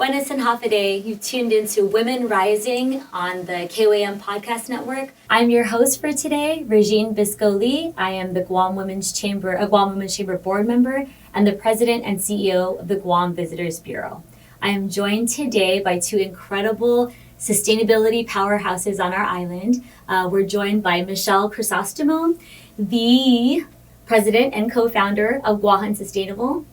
Buenas and Hafaday. You've tuned into Women Rising on the KOAM Podcast Network. I'm your host for today, Regine Biscoe. I am the Guam Women's Chamber board member and the president and CEO of the Guam Visitors Bureau. I am joined today by two incredible sustainability powerhouses on our island. We're joined by Michelle Crisostomo, the president and co-founder of Guahan Sustainable,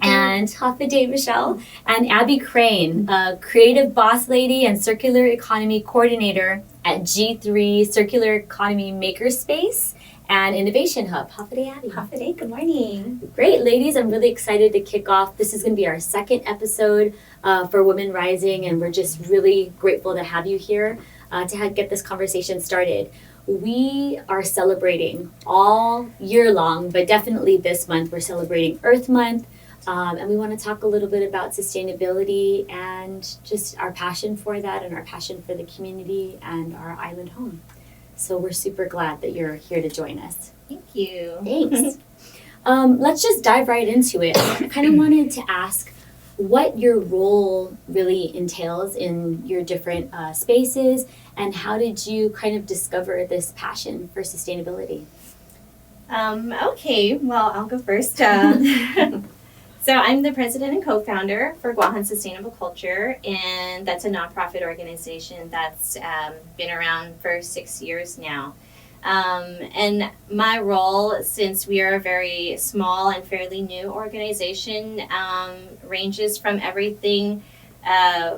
and Hafaday Michelle, and Abby Crain, a creative boss lady and circular economy coordinator at G3 Circular Economy Makerspace and Innovation Hub. Hafaday, Abby. Hafaday, good morning. Great, ladies. I'm really excited to kick off. This is going to be our second episode for Women Rising, and we're just really grateful to have you here to get this conversation started. We are celebrating all year long, but definitely this month we're celebrating Earth Month. And we want to talk a little bit about sustainability and just our passion for that and our passion for the community and our island home. So we're super glad that you're here to join us. Thank you. Thanks. Let's just dive right into it. I kind of wanted to ask what your role really entails in your different spaces, and how did you kind of discover this passion for sustainability? Okay, well, I'll go first. So I'm the president and co-founder for Guahan Sustainable Culture, and that's a nonprofit organization that's been around for 6 years now. And my role, since we are a very small and fairly new organization, ranges from everything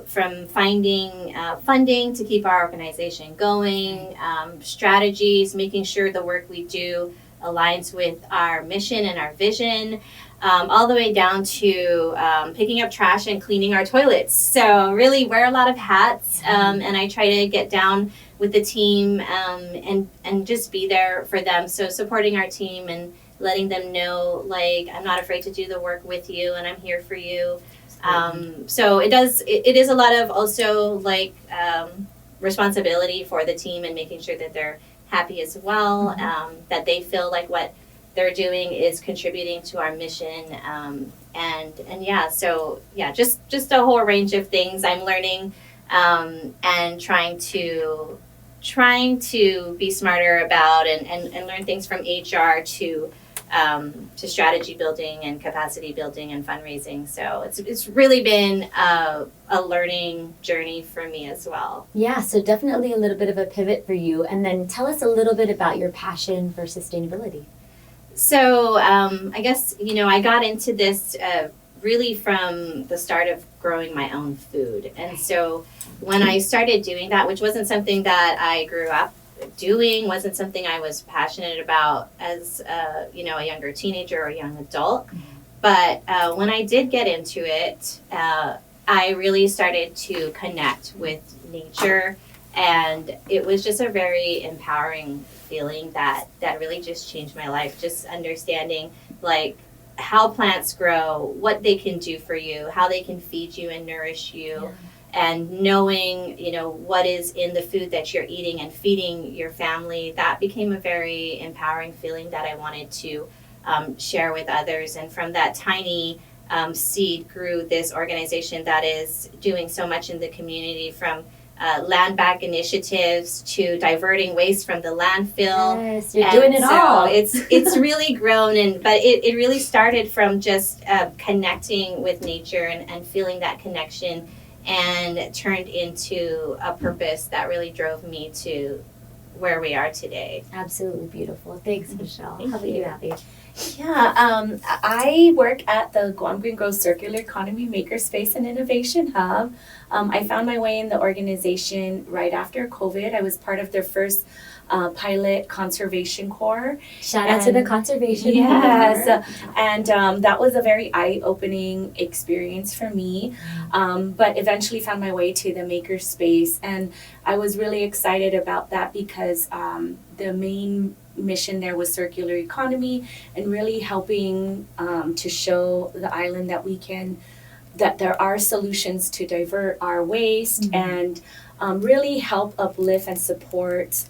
from finding funding to keep our organization going, strategies, making sure the work we do aligns with our mission and our vision, all the way down to picking up trash and cleaning our toilets. So really wear a lot of hats, and I try to get down with the team and just be there for them. So supporting our team and letting them know, like, I'm not afraid to do the work with you and I'm here for you. So it is a lot of also like responsibility for the team and making sure that they're happy as well, that they feel like what they're doing is contributing to our mission, just a whole range of things I'm learning, and trying to be smarter about and learn things from HR to strategy building and capacity building and fundraising. So it's really been a learning journey for me as well. Yeah, so definitely a little bit of a pivot for you. And then tell us a little bit about your passion for sustainability. So I guess, I got into this really from the start of growing my own food. And so when I started doing that, which wasn't something that I grew up doing, wasn't something I was passionate about as a younger teenager or young adult. But when I did get into it, I really started to connect with nature, and it was just a very empowering feeling that really just changed my life. Just understanding like how plants grow, what they can do for you, how they can feed you and nourish you. And knowing, what is in the food that you're eating and feeding your family, that became a very empowering feeling that I wanted to share with others. And from that tiny seed grew this organization that is doing so much in the community, from land back initiatives to diverting waste from the landfill. Yes, you're doing it all. It's really grown, but it really started from just connecting with nature and feeling that connection, and turned into a purpose that really drove me to where we are today. Absolutely beautiful. Thanks, Michelle. How about you, Abby? Yeah, I work at the Guam Green Grove Circular Economy Makerspace and Innovation Hub. I found my way in the organization right after COVID. I was part of their first pilot conservation corps. Shout out to the conservation. Yes, and that was a very eye-opening experience for me. But eventually found my way to the makerspace, and I was really excited about that because the main mission there was circular economy and really helping to show the island that there are solutions to divert our waste and really help uplift and support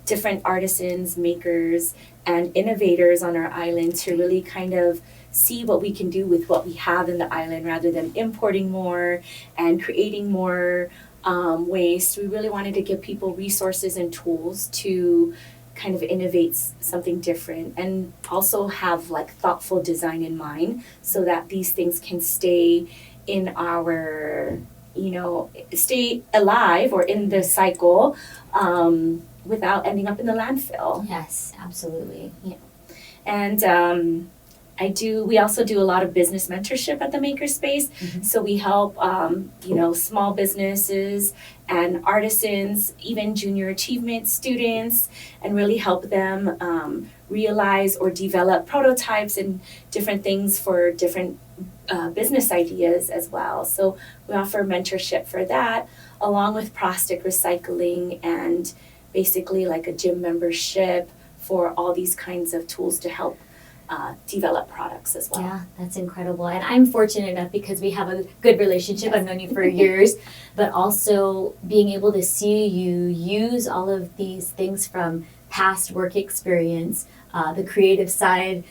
different artisans, makers, and innovators on our island to really kind of see what we can do with what we have in the island rather than importing more and creating more waste. We really wanted to give people resources and tools to kind of innovate something different and also have like thoughtful design in mind so that these things can stay in our, stay alive or in the cycle without ending up in the landfill. Yes, absolutely. And we also do a lot of business mentorship at the Makerspace. Mm-hmm. So we help, small businesses and artisans, even junior achievement students, and really help them realize or develop prototypes and different things for different business ideas as well. So we offer mentorship for that, along with plastic recycling and basically like a gym membership for all these kinds of tools to help develop products as well. Yeah, that's incredible. And I'm fortunate enough because we have a good relationship. Yes. I've known you for years, but also being able to see you use all of these things from past work experience, the creative side,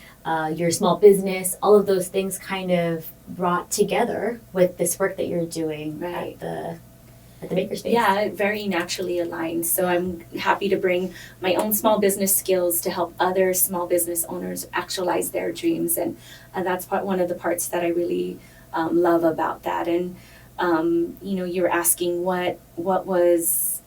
your small business, all of those things kind of brought together with this work that you're doing right. at the Makerspace. Yeah, very naturally aligned. So I'm happy to bring my own small business skills to help other small business owners actualize their dreams, and that's one of the parts that I really love about that. And you were asking what was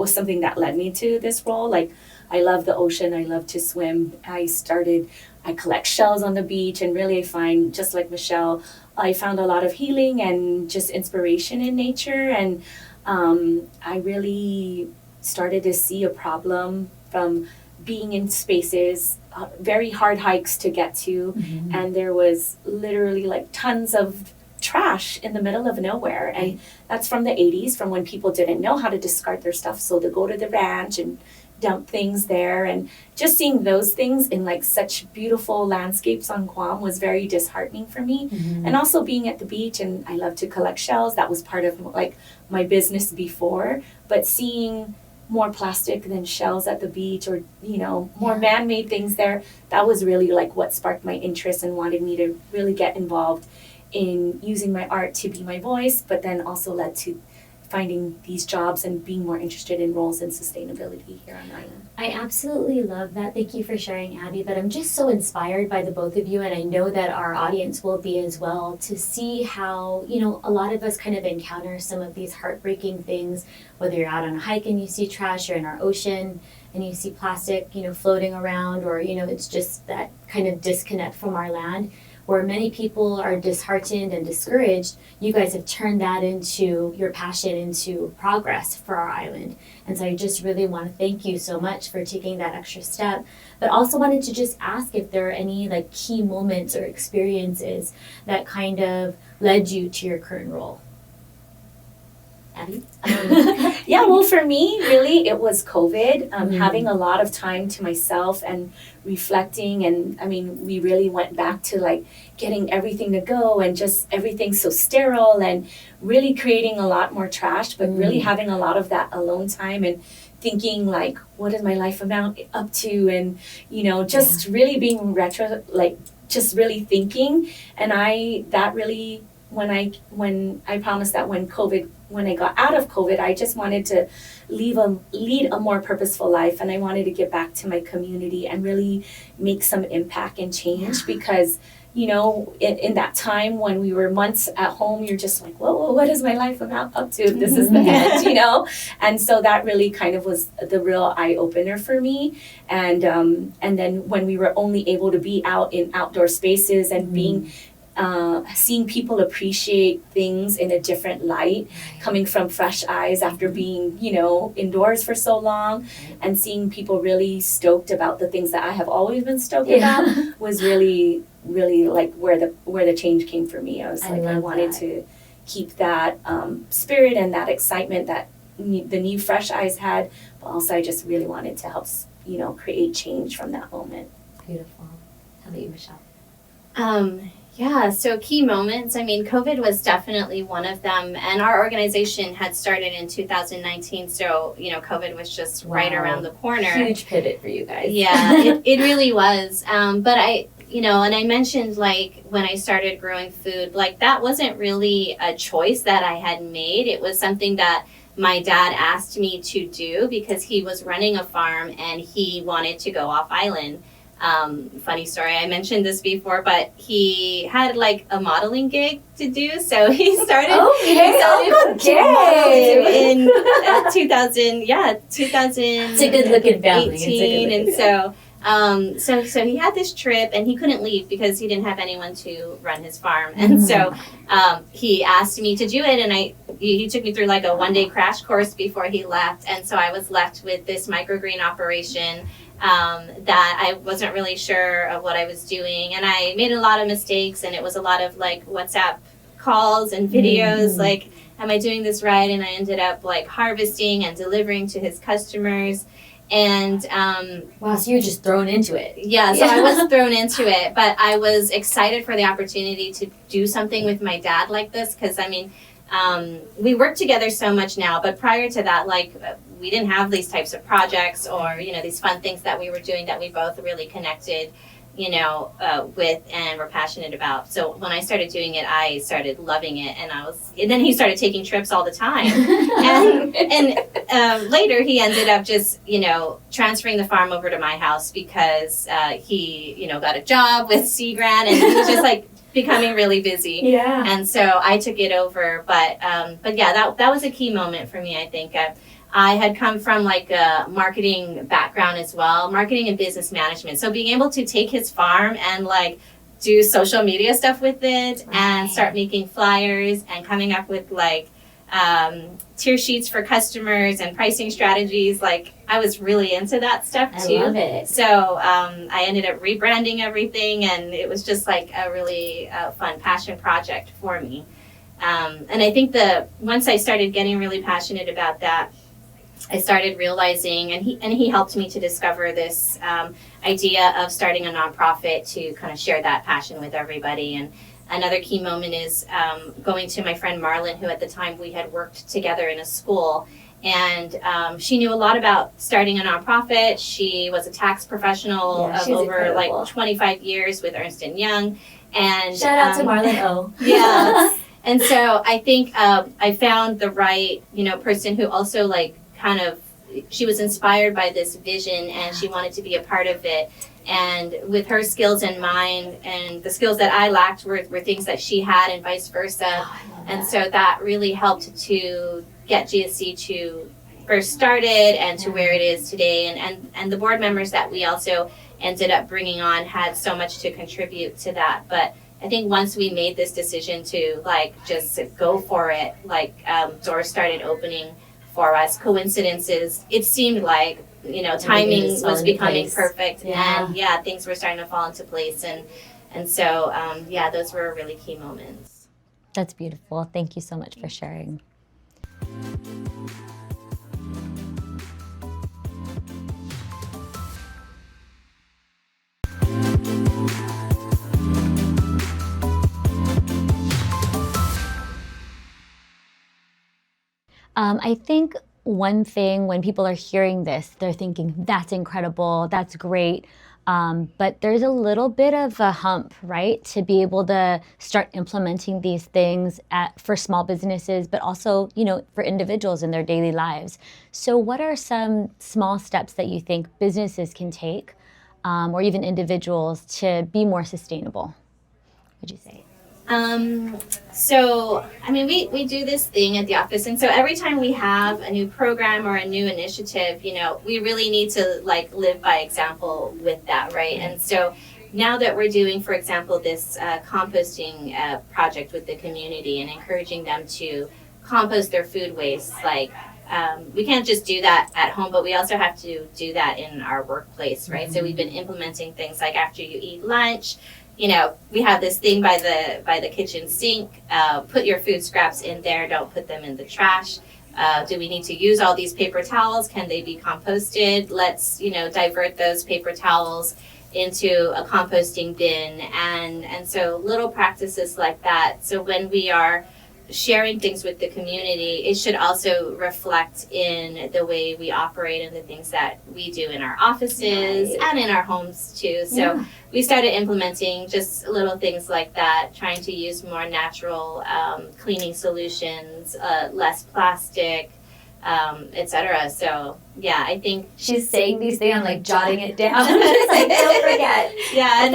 something that led me to this role. Like, I love the ocean. I love to swim. I collect shells on the beach, and really I find, just like Michelle, I found a lot of healing and just inspiration in nature. And I really started to see a problem from being in spaces, very hard hikes to get to, mm-hmm. and there was literally like tons of trash in the middle of nowhere. And that's from the 80s, from when people didn't know how to discard their stuff, so to go to the ranch and dump things there. And just seeing those things in like such beautiful landscapes on Guam was very disheartening for me. Mm-hmm. And also being at the beach, and I love to collect shells, that was part of like my business before, but seeing more plastic than shells at the beach, or more man-made things there, that was really like what sparked my interest and wanted me to really get involved in using my art to be my voice, but then also led to finding these jobs and being more interested in roles in sustainability here on the island. I absolutely love that. Thank you for sharing, Abby. But I'm just so inspired by the both of you, and I know that our audience will be as well, to see how, a lot of us kind of encounter some of these heartbreaking things, whether you're out on a hike and you see trash, or in our ocean and you see plastic, floating around, or, it's just that kind of disconnect from our land, where many people are disheartened and discouraged. You guys have turned that into your passion, into progress for our island. And so I just really want to thank you so much for taking that extra step. But also wanted to just ask if there are any like key moments or experiences that kind of led you to your current role. Abby? Yeah, well, for me, really, it was COVID, having a lot of time to myself and reflecting. And I mean, we really went back to like getting everything to go, and just everything so sterile, and really creating a lot more trash, but really having a lot of that alone time and thinking like, what is my life amount up to? And, just really being just really thinking. And when I promised that when I got out of COVID, I just wanted to lead a more purposeful life, and I wanted to get back to my community and really make some impact and change, because in that time when we were months at home, you're just like, whoa, what is my life amount up to if this is the end, And so that really kind of was the real eye-opener for me. And then when we were only able to be out in outdoor spaces and seeing people appreciate things in a different light, coming from fresh eyes after being, indoors for so long, and seeing people really stoked about the things that I have always been stoked about was really, really like where the change came for me. I was like, I wanted to keep that spirit and that excitement that the new fresh eyes had, but also I just really wanted to help, create change from that moment. Beautiful. How about you, Michelle? Yeah, so key moments. I mean, COVID was definitely one of them, and our organization had started in 2019, so, COVID was just right around the corner. Huge pivot for you guys. Yeah, it really was. But you know, and I mentioned like when I started growing food, like that wasn't really a choice that I had made. It was something that my dad asked me to do because he was running a farm and he wanted to go off island. Funny story, I mentioned this before, but he had like a modeling gig to do, so he started. In 2000, 2000. It's a good-looking family. 18, and so he had this trip, and he couldn't leave because he didn't have anyone to run his farm, and so he asked me to do it, and he took me through like a one-day crash course before he left, and so I was left with this microgreen operation. That I wasn't really sure of what I was doing, and I made a lot of mistakes, and it was a lot of like WhatsApp calls and videos, like, am I doing this right? And I ended up like harvesting and delivering to his customers, and wow, so you're just thrown into it. Yeah, so I was thrown into it, but I was excited for the opportunity to do something with my dad like this, because I mean, we work together so much now, but prior to that, like, we didn't have these types of projects or, you know, these fun things that we were doing that we both really connected, you know, with and were passionate about. So when I started doing it, I started loving it, and then he started taking trips all the time. and later he ended up just, you know, transferring the farm over to my house because he, you know, got a job with Sea Grant, and he was just like becoming really busy. Yeah. And so I took it over, but yeah, that was a key moment for me, I think. I had come from like a marketing background as well, marketing and business management. So being able to take his farm and like do social media stuff with it and start making flyers and coming up with like tier sheets for customers and pricing strategies, like I was really into that stuff too. I love it. So I ended up rebranding everything, and it was just like a really fun passion project for me. And I think once I started getting really passionate about that, I started realizing, and he helped me to discover this idea of starting a nonprofit to kind of share that passion with everybody. And another key moment is going to my friend Marlon, who at the time we had worked together in a school, and she knew a lot about starting a nonprofit. She was a tax professional of over incredible. Like 25 years with Ernst & Young. And shout out to Marlon O. Yeah. And so I think I found the right, you know, person who also like kind of, she was inspired by this vision and she wanted to be a part of it. And with her skills in mind, and the skills that I lacked were things that she had, and vice versa. And so that really helped to get GSC to first started and to where it is today. And the board members that we also ended up bringing on had so much to contribute to that. But I think once we made this decision to like just go for it, like doors started opening for us. Coincidences, it seemed like, you know, timing was becoming perfect, and things were starting to fall into place, and so those were really key moments. That's beautiful. Thank you so much for sharing. I think one thing when people are hearing this, they're thinking, that's incredible, that's great. But there's a little bit of a hump, right? To be able to start implementing these things for small businesses, but also, you know, for individuals in their daily lives. So what are some small steps that you think businesses can take, or even individuals, to be more sustainable, would you say? So, I mean, we do this thing at the office, and so every time we have a new program or a new initiative, you know, we really need to like live by example with that, right? And so now that we're doing, for example, this composting project with the community and encouraging them to compost their food waste, like we can't just do that at home, but we also have to do that in our workplace, right? Mm-hmm. So we've been implementing things like after you eat lunch, you know, we have this thing by the kitchen sink. Put your food scraps in there. Don't put them in the trash. Do we need to use all these paper towels? Can they be composted? Let's, you know, divert those paper towels into a composting bin. And so little practices like that. So when we are sharing things with the community, it should also reflect in the way we operate and the things that we do in our offices and in our homes too. So we started implementing just little things like that, trying to use more natural cleaning solutions, less plastic, etc. So yeah, I think she's saying these things, I'm like jotting it down. Just like, don't forget. Yeah,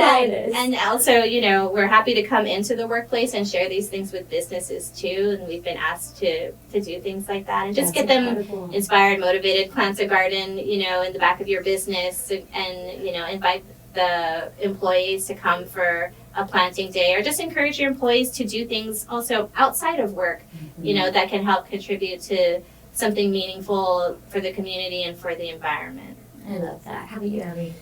and also, you know, we're happy to come into the workplace and share these things with businesses too. And we've been asked to do things like that and just get them inspired, motivated, plant a garden, you know, in the back of your business, and you know, invite the employees to come for a planting day, or just encourage your employees to do things also outside of work, you know, that can help contribute to something meaningful for the community and for the environment. I love that. How about you, Abby?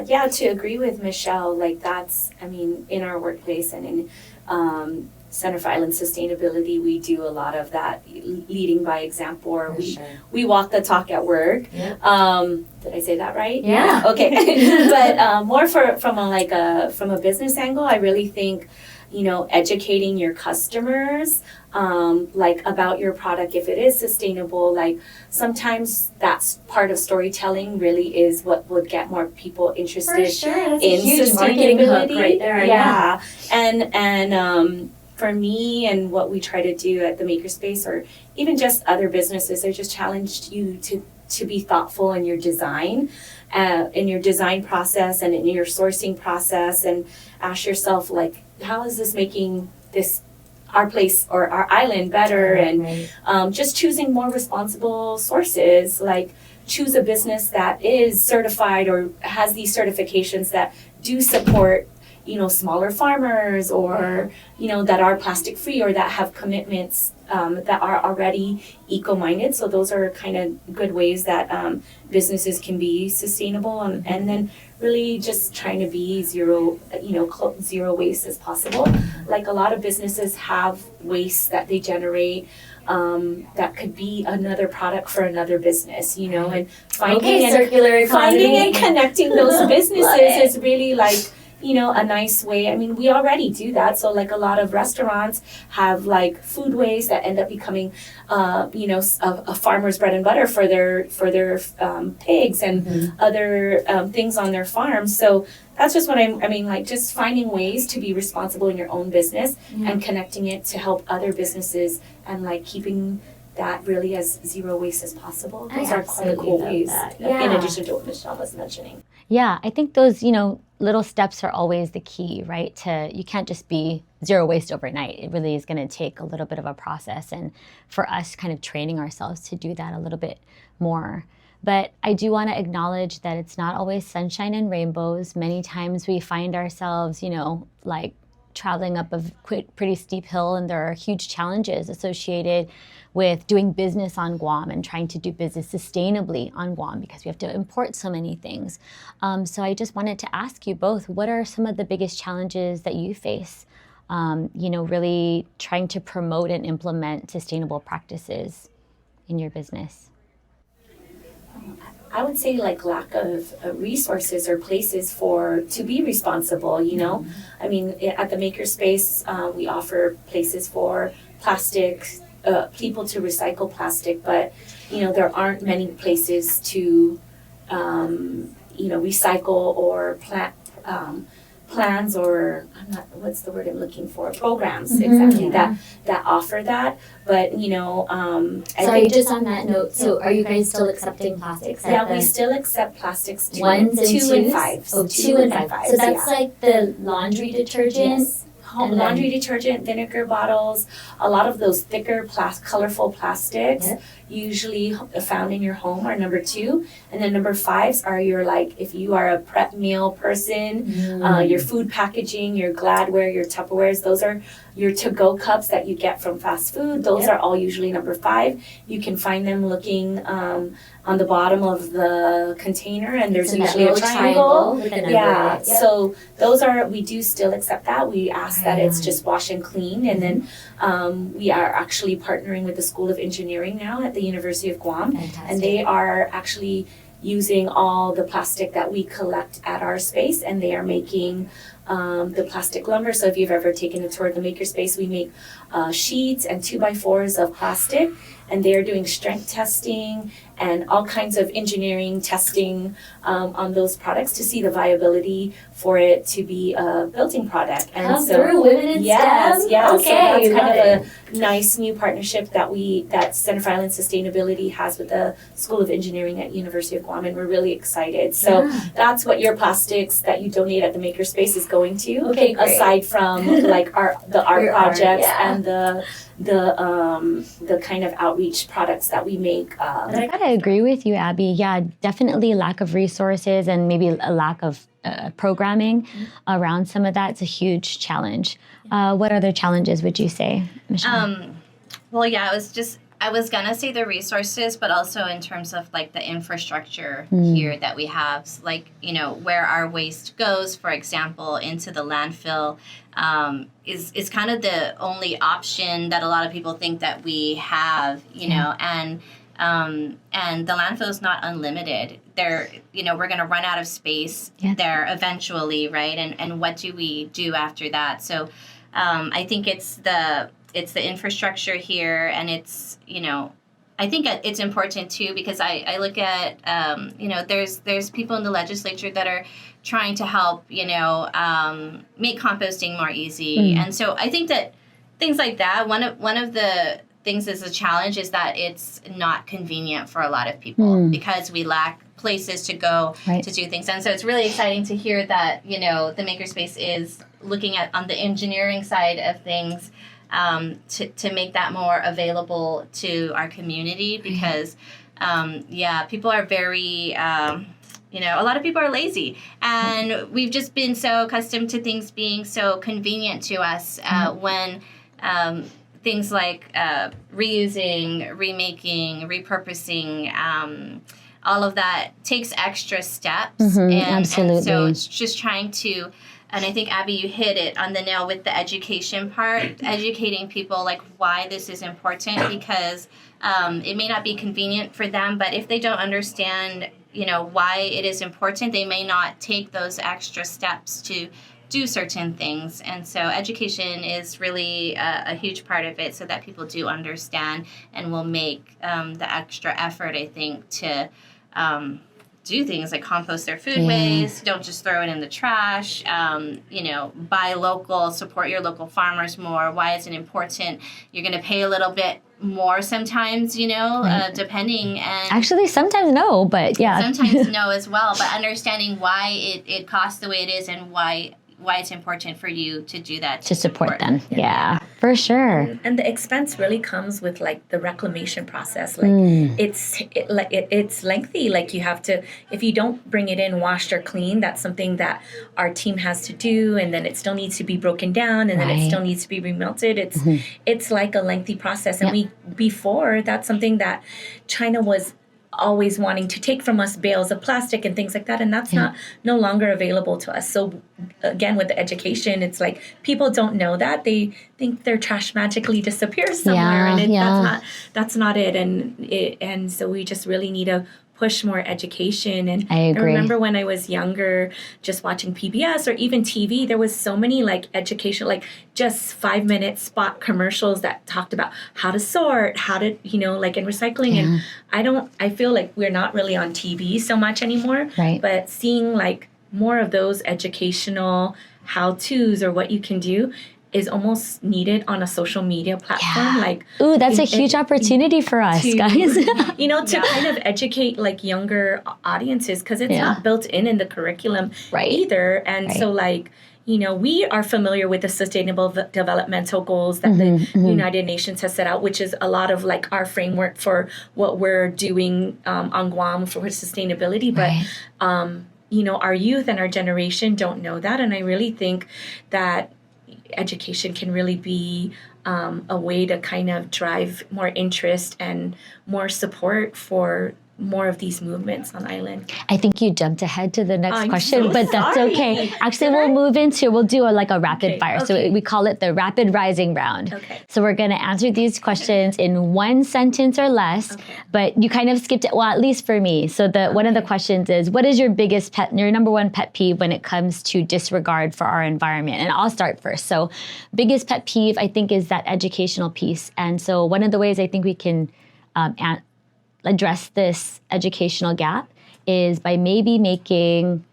Yeah, to agree with Michelle, like that's, I mean, in our workplace and in Center for Island Sustainability, we do a lot of that, leading by example, or we walk the talk at work. Did I say that right? Yeah. Okay. But more from a business angle, I really think, you know, educating your customers like about your product, if it is sustainable, like sometimes that's part of storytelling really is what would get more people interested in sustainability. Right there, yeah. And for me, and what we try to do at the Makerspace, or even just other businesses, I just challenged you to be thoughtful in your design process and in your sourcing process, and ask yourself, like, how is this making our place or our island better? And just choosing more responsible sources, like choose a business that is certified or has these certifications that do support, you know, smaller farmers, or, you know, that are plastic free, or that have commitments that are already eco-minded. So those are kind of good ways that businesses can be sustainable, and then really just trying to be zero waste as possible. Like a lot of businesses have waste that they generate that could be another product for another business, you know, and finding and connecting those businesses is really like, you know, a nice way. I mean, we already do that. So like a lot of restaurants have like food waste that end up becoming, you know, a farmer's bread and butter for their pigs and other things on their farms. So that's just what I mean, like just finding ways to be responsible in your own business and connecting it to help other businesses, and like keeping that really as zero waste as possible. Those are quite cool ways, in addition to what Michelle was mentioning. Yeah, I think those, you know, little steps are always the key, right? You can't just be zero waste overnight. It really is going to take a little bit of a process, and for us kind of training ourselves to do that a little bit more. But I do want to acknowledge that it's not always sunshine and rainbows. Many times we find ourselves, you know, like traveling up a pretty steep hill, and there are huge challenges associated with doing business on Guam and trying to do business sustainably on Guam, because we have to import so many things. So I just wanted to ask you both, what are some of the biggest challenges that you face, you know, really trying to promote and implement sustainable practices in your business? I would say like lack of resources or places to be responsible, you know. I mean, at the Makerspace, we offer places for plastic, people to recycle plastic, but, you know, there aren't many places to, you know, recycle or plans, or what's the word I'm looking for? Programs, exactly, that offer that. But, you know, Sorry, just on that note, so are you guys still accepting plastics? Yeah, we still accept plastics too. 1s and 2s? And 5s. Oh, 2 and 5. So that's like the laundry detergent? Yes. Laundry detergent, vinegar bottles, a lot of those thicker, colorful plastics, usually found in your home, are number 2. And then number 5s are your, like, if you are a prep meal person, your food packaging, your Gladware, your Tupperwares, those are your to-go cups that you get from fast food. Those are all usually number 5. You can find them looking on the bottom of the container, and there's usually a triangle with a number in it. So those we do still accept that. We ask that it's just wash and clean, and then we are actually partnering with the School of Engineering now at the University of Guam. Fantastic. And they are actually using all the plastic that we collect at our space, and they are making the plastic lumber. So if you've ever taken a tour of the makerspace, we make sheets and 2x4s of plastic, and they're doing strength testing and all kinds of engineering testing on those products to see the viability for it to be a building product. And Come through Women in yes, STEM. yes. Okay, So that's love kind it. of a nice new partnership that Center for Island Sustainability has with the School of Engineering at University of Guam, and we're really excited. So that's what your plastics that you donate at the Makerspace is going to. Okay, great. Aside from like the art Your art, projects yeah. and the kind of outreach products that we make. I gotta agree with you, Abby. Yeah, definitely lack of resources and maybe a lack of programming around some of that. It's a huge challenge. What other challenges would you say, Michelle? Well, yeah, I was gonna say the resources, but also in terms of like the infrastructure here that we have, like, you know, where our waste goes, for example, into the landfill, is kind of the only option that a lot of people think that we have, you know, and the landfill is not unlimited. We're going to run out of space there eventually, right? And what do we do after that? So I think it's the infrastructure here, and it's, you know, I think it's important too, because I look at, you know, there's people in the legislature that are trying to help, you know, make composting more easy. And so I think that things like that, one of the things is a challenge is that it's not convenient for a lot of people because we lack places to go to do things. And so it's really exciting to hear that, you know, the Makerspace is looking at on the engineering side of things to make that more available to our community, because people are very you know, a lot of people are lazy, and we've just been so accustomed to things being so convenient to us when things like reusing, remaking, repurposing, all of that takes extra steps. Absolutely. And so it's just trying to, and I think, Abby, you hit it on the nail with the education part, educating people like why this is important, because it may not be convenient for them, but if they don't understand, you know, why it is important, they may not take those extra steps to do certain things. And so education is really a huge part of it, so that people do understand and will make the extra effort, I think, to do things like compost their food waste, don't just throw it in the trash, you know, buy local, support your local farmers more. Why is it important? You're going to pay a little bit more sometimes, you know, depending. And Actually, sometimes no, but yeah. Sometimes no as well, but understanding why it costs the way it is and why it's important for you to do that. To support them. Yeah, for sure. And the expense really comes with like the reclamation process. Like it's lengthy. Like you have to, if you don't bring it in washed or clean, that's something that our team has to do, and then it still needs to be broken down, and then it still needs to be remelted. It's like a lengthy process. And before that's something that China was always wanting to take from us, bales of plastic and things like that, and that's no longer available to us. So again, with the education, it's like people don't know that. They think their trash magically disappears somewhere, and that's not it. And so we just really need to push more education. And I agree. remember when I was younger, just watching PBS or even TV, there was so many like education, like just 5-minute spot commercials that talked about how to sort, how to, you know, like in recycling. And I feel like we're not really on TV so much anymore, but seeing like more of those educational how-tos or what you can do is almost needed on a social media platform. Like, ooh, that's a huge opportunity for us, guys. You know, to kind of educate like younger audiences, because it's not built in the curriculum either. And so like, you know, we are familiar with the sustainable developmental goals that the United Nations has set out, which is a lot of like our framework for what we're doing on Guam for sustainability. But, you know, our youth and our generation don't know that. And I really think that education can really be a way to kind of drive more interest and more support for more of these movements on the island. I think you jumped ahead to the next I'm question, so but that's sorry. okay. Actually, we'll do a rapid Okay, fire. okay. So we call it the rapid rising round. Okay. So we're going to answer these questions in one sentence or less, Okay. but you kind of skipped it. Well, at least for me. So one of the questions is, what is your number one pet peeve when it comes to disregard for our environment? And I'll start first. So biggest pet peeve, I think, is that educational piece. And so one of the ways I think we can address this educational gap is by maybe making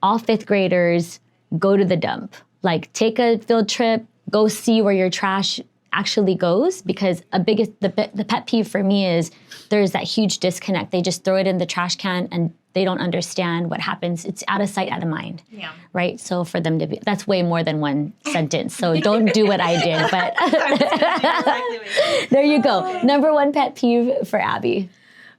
all fifth graders go to the dump. Like, take a field trip, go see where your trash actually goes, because the pet peeve for me is there's that huge disconnect. They just throw it in the trash can and they don't understand what happens. It's out of sight, out of mind. Yeah. Right? So for them to be, that's way more than one sentence. So don't do what I did, but there you go. Okay. Number one pet peeve for Abby.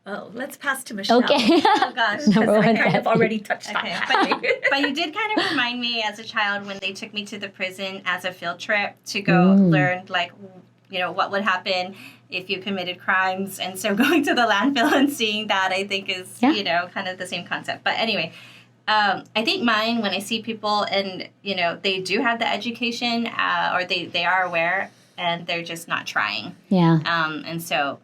Oh, let's pass to Michelle. Okay. Oh gosh. Number I one kind pet of already touched on Okay, that. but you did kind of remind me as a child when they took me to the prison as a field trip to go learn, like, what would happen if you committed crimes. And so going to the landfill and seeing that, I think is, kind of the same concept. But anyway, I think mine, when I see people and, they do have the education or they are aware and they're just not trying. Yeah. And so,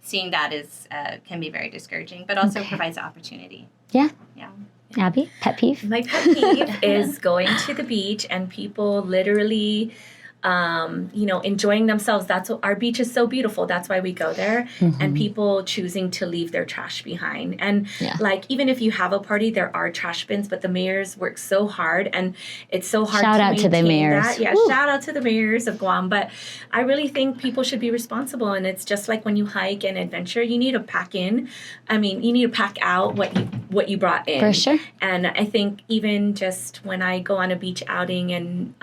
seeing that is can be very discouraging, but also provides opportunity. Yeah. Yeah. Abby, pet peeve? My pet peeve is going to the beach and people literally, enjoying themselves. Our beach is so beautiful. That's why we go there. And people choosing to leave their trash behind. And even if you have a party, there are trash bins, but the mayors work so hard and it's so hard Shout to out to the maintain mayors. that. Yeah, Woo. shout out to the mayors of Guam. But I really think people should be responsible. And it's just like when you hike and adventure, you need to pack in. I mean, you need to pack out what you brought in. For sure. And I think even just when I go on a beach outing and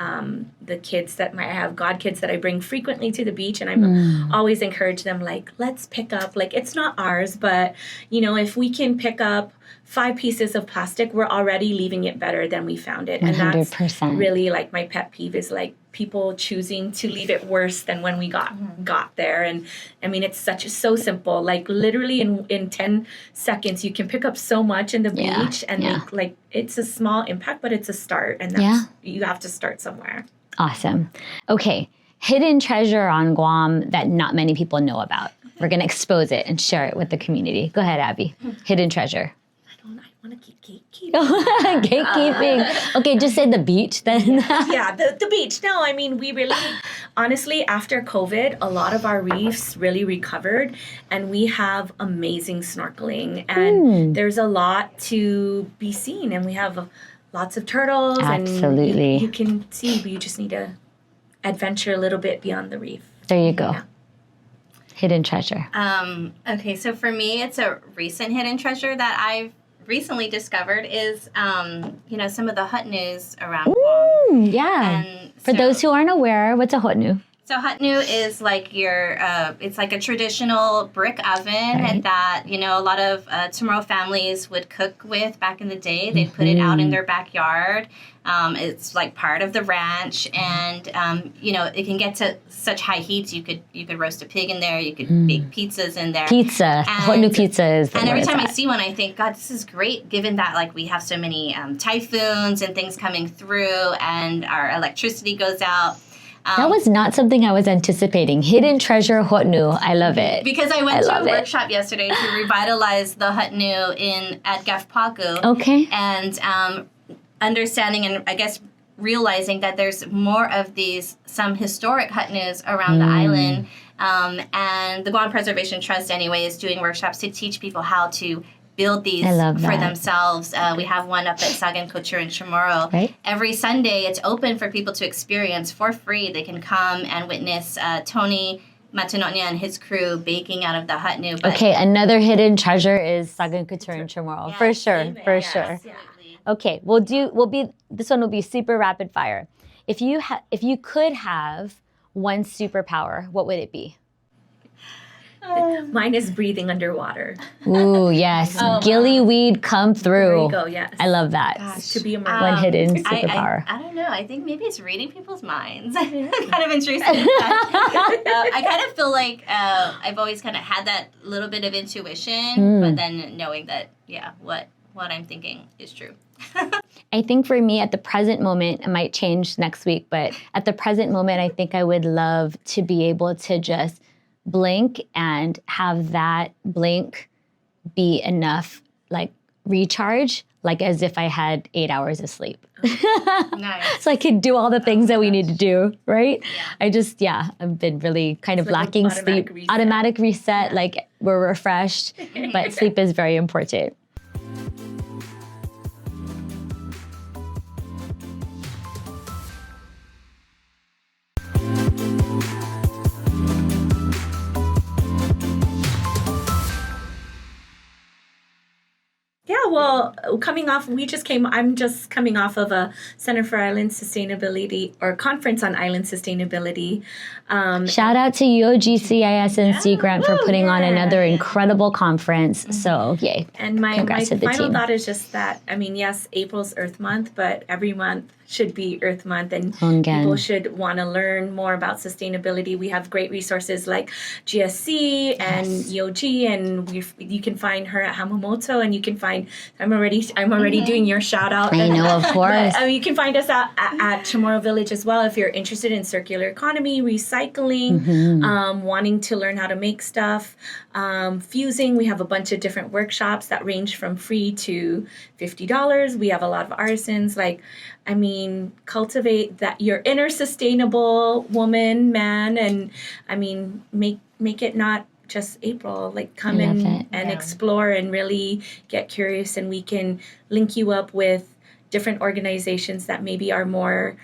the kids that I have godkids that I bring frequently to the beach, and I'm always encourage them, like, let's pick up, like, it's not ours, but, if we can pick up 5 pieces of plastic, we're already leaving it better than we found it. 100%. And that's really, like, my pet peeve is, like, people choosing to leave it worse than when we got there. And I mean, it's so simple. Like, literally in 10 seconds, you can pick up so much in the beach and make, like, it's a small impact, but it's a start. And that's, you have to start somewhere. Awesome. Okay. Hidden treasure on Guam that not many people know about. We're going to expose it and share it with the community. Go ahead, Abby. Hidden treasure. I want to keep gatekeeping. Gatekeeping. Okay, just say the beach then. Yeah, the beach. No, I mean, we really, honestly, after COVID, a lot of our reefs really recovered and we have amazing snorkeling and there's a lot to be seen and we have lots of turtles. Absolutely. And you can see, but you just need to adventure a little bit beyond the reef. There you go. Yeah. Hidden treasure. Okay, so for me, it's a recent hidden treasure that I've recently discovered is, some of the hutnus around Guam. Yeah. And For those who aren't aware, what's a hotnu? So hutnu is like it's like a traditional brick oven that, a lot of Chamorro families would cook with back in the day. They'd put it out in their backyard. It's like part of the ranch and, it can get to such high heats. You could roast a pig in there. You could bake pizzas in there. Pizza. Hotnu pizza is the And every word time I that. see one, I think, God, this is great, given that, like, we have so many typhoons and things coming through and our electricity goes out. That was not something I was anticipating. Hidden treasure hotnu. I love it. Because I went to a love it. workshop yesterday to revitalize the hutnu at Gafpaku. Okay. And understanding and I guess realizing that there's more of some historic hutnus around the island. And the Guam Preservation Trust, anyway, is doing workshops to teach people how to build these for themselves. We have one up at Sagan Couture in Chamorro. Right. Every Sunday, it's open for people to experience for free. They can come and witness Tony Matanonia and his crew baking out of the hutnu. Okay, another hidden treasure is Sagan Couture in Chamorro. Yes, For sure, amen. for Yes, sure. absolutely. Okay, this one will be super rapid fire. If you could have one superpower, what would it be? Mine is breathing underwater. Ooh, yes. Gillyweed come through. There you go, yes. I love that. To be a mermaid. One hidden superpower. I don't know. I think maybe it's reading people's minds. kind of intrusive. I kind of feel like I've always kind of had that little bit of intuition, but then knowing that, what I'm thinking is true. I think for me at the present moment, it might change next week, but at the present moment, I think I would love to be able to just blink and have that blink be enough, like recharge, like as if I had 8 hours of sleep. Nice. So I could do all the things that we need to do, right? I've been really kind of like lacking sleep. reset. Automatic reset, like we're refreshed, but sleep is very important. Yeah, well, I'm just coming off of a Center for Island Sustainability or Conference on Island Sustainability. Shout out to GWCC and Sea Grant for putting on another incredible conference. So, yay. And my Congrats to the final team. thought is just that, I mean, yes, April's Earth Month, but every month should be Earth Month, and people should want to learn more about sustainability. We have great resources like GSC and EOG, and you can find her at Hamamoto, and you can find, I'm already doing your shout out. I know, of course. But, you can find us at Chamorro Village as well if you're interested in circular economy, recycling, wanting to learn how to make stuff, fusing. We have a bunch of different workshops that range from free to $50. We have a lot of artisans, cultivate that your inner sustainable woman, man, and make it not just April, come in and explore and really get curious, and we can link you up with different organizations that maybe are more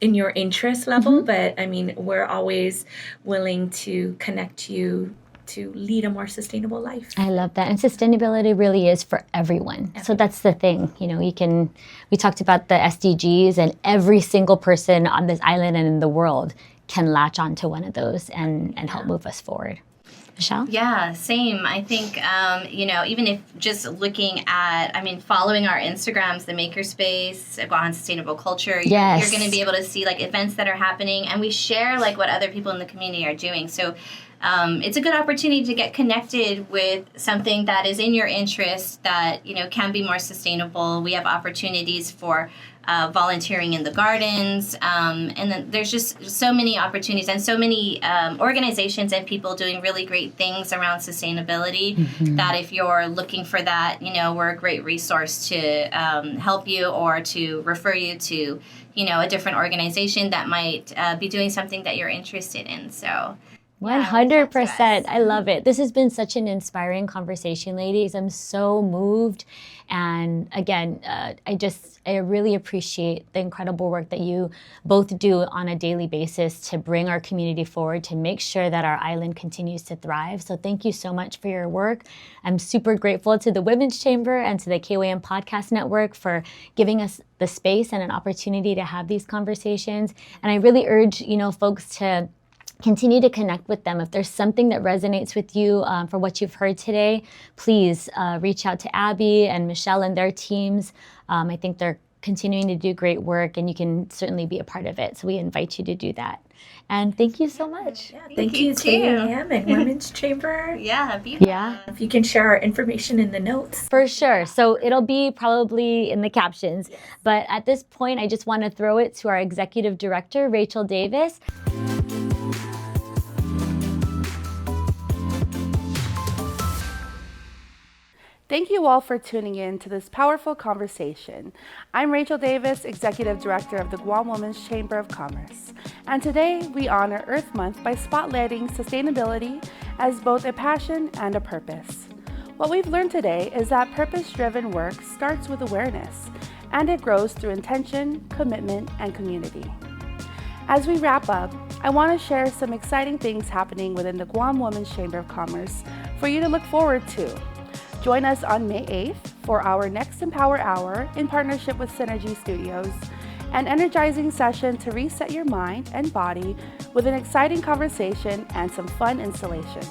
in your interest level, but we're always willing to connect you to lead a more sustainable life. I love that. And sustainability really is for everyone. So that's the thing. We talked about the SDGs, and every single person on this island and in the world can latch onto one of those and help move us forward. Michelle? Yeah, same. I think, even if just looking at, following our Instagrams, the Makerspace, Guahan Sustainable Culture, you're going to be able to see events that are happening, and we share what other people in the community are doing. So it's a good opportunity to get connected with something that is in your interest that, can be more sustainable. We have opportunities for volunteering in the gardens. And then there's just so many opportunities and so many organizations and people doing really great things around sustainability that if you're looking for that, we're a great resource to help you or to refer you to, a different organization that might be doing something that you're interested in. So 100%. I love it. This has been such an inspiring conversation, ladies. I'm so moved. And again, I really appreciate the incredible work that you both do on a daily basis to bring our community forward, to make sure that our island continues to thrive. So thank you so much for your work. I'm super grateful to the Women's Chamber and to the KOAM Podcast Network for giving us the space and an opportunity to have these conversations. And I really urge, folks to continue to connect with them. If there's something that resonates with you for what you've heard today, please reach out to Abby and Michelle and their teams. I think they're continuing to do great work, and you can certainly be a part of it. So we invite you to do that. And thank you so much. Yeah, thank you to KOAM and Women's Chamber. Yeah, beautiful. Yeah. If you can share our information in the notes. For sure. So it'll be probably in the captions. Yes. But at this point, I just want to throw it to our Executive Director, Rachel Davis. Thank you all for tuning in to this powerful conversation. I'm Rachel Davis, Executive Director of the Guam Women's Chamber of Commerce. And today we honor Earth Month by spotlighting sustainability as both a passion and a purpose. What we've learned today is that purpose-driven work starts with awareness, and it grows through intention, commitment, and community. As we wrap up, I want to share some exciting things happening within the Guam Women's Chamber of Commerce for you to look forward to. Join us on May 8th for our next Empower Hour in partnership with Synergy Studios. an energizing session to reset your mind and body with an exciting conversation and some fun installations.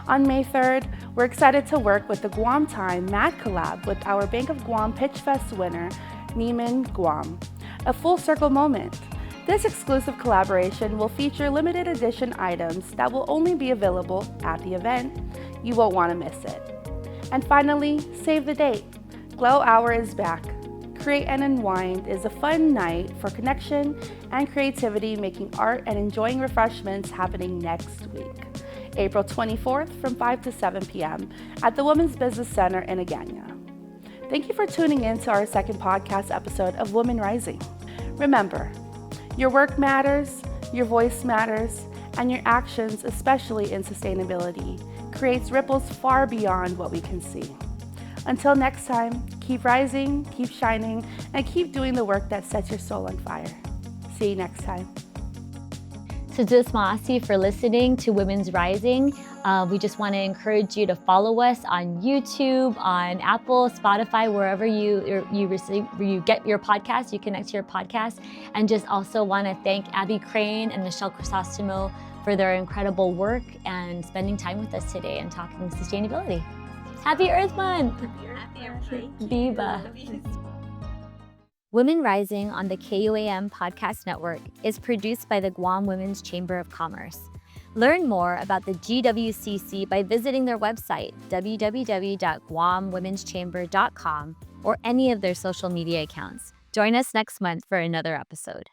On May 3rd, we're excited to work with the Guam Time Mad Collab with our Bank of Guam Pitch Fest winner, Neiman Guam, a full circle moment. This exclusive collaboration will feature limited edition items that will only be available at the event. You won't want to miss it. And finally, save the date. Glow Hour is back. Create and Unwind is a fun night for connection and creativity, making art and enjoying refreshments happening next week, April 24th from 5 to 7 p.m. at the Women's Business Center in Agana. Thank you for tuning in to our second podcast episode of Women Rising. Remember, your work matters, your voice matters, and your actions, especially in sustainability, creates ripples far beyond what we can see. Until next time, keep rising, keep shining, and keep doing the work that sets your soul on fire. See you next time. So just maasi for listening to Women's Rising. We just want to encourage you to follow us on YouTube, on Apple, Spotify, wherever you get your podcast, you connect to your podcast. And just also want to thank Abby Crain and Michelle Crisostomo for their incredible work and spending time with us today and talking sustainability. Happy Earth Month! Happy everybody. Viva! Women Rising on the KUAM Podcast Network is produced by the Guam Women's Chamber of Commerce. Learn more about the GWCC by visiting their website, www.guamwomenschamber.com, or any of their social media accounts. Join us next month for another episode.